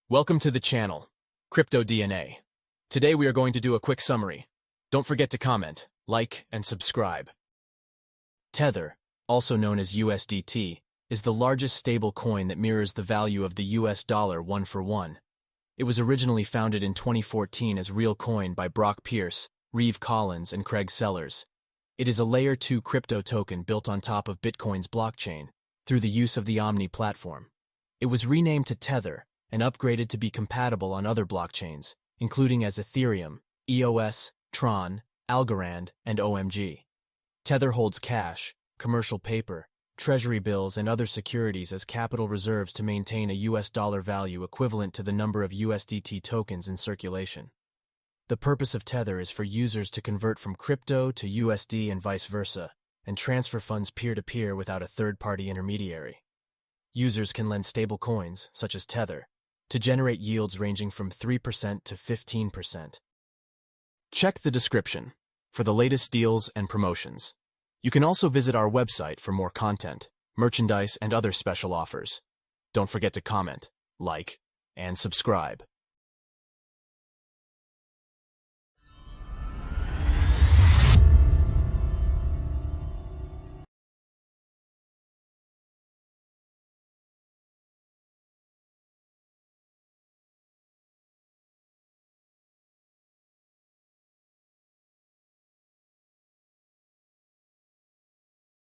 Welcome to the channel, Crypto DNA. Today we are going to do a quick summary. Don't forget to comment, like, and subscribe. Tether, also known as USDT, is the largest stable coin that mirrors the value of the US dollar one for one. It was originally founded in 2014 as Real Coin by Brock Pierce, Reeve Collins, and Craig Sellers. It is a Layer 2 crypto token built on top of Bitcoin's blockchain through the use of the Omni platform. It was renamed to Tether and upgraded to be compatible on other blockchains, including as Ethereum, EOS, Tron, Algorand, and OMG. Tether holds cash, commercial paper, treasury bills, and other securities as capital reserves to maintain a US dollar value equivalent to the number of USDT tokens in circulation. The purpose of Tether is for users to convert from crypto to USD and vice versa, and transfer funds peer-to-peer without a third-party intermediary. Users can lend stable coins, such as Tether, to generate yields ranging from 3% to 15%. Check the description for the latest deals and promotions. You can also visit our website for more content, merchandise, and other special offers. Don't forget to comment, like, and subscribe.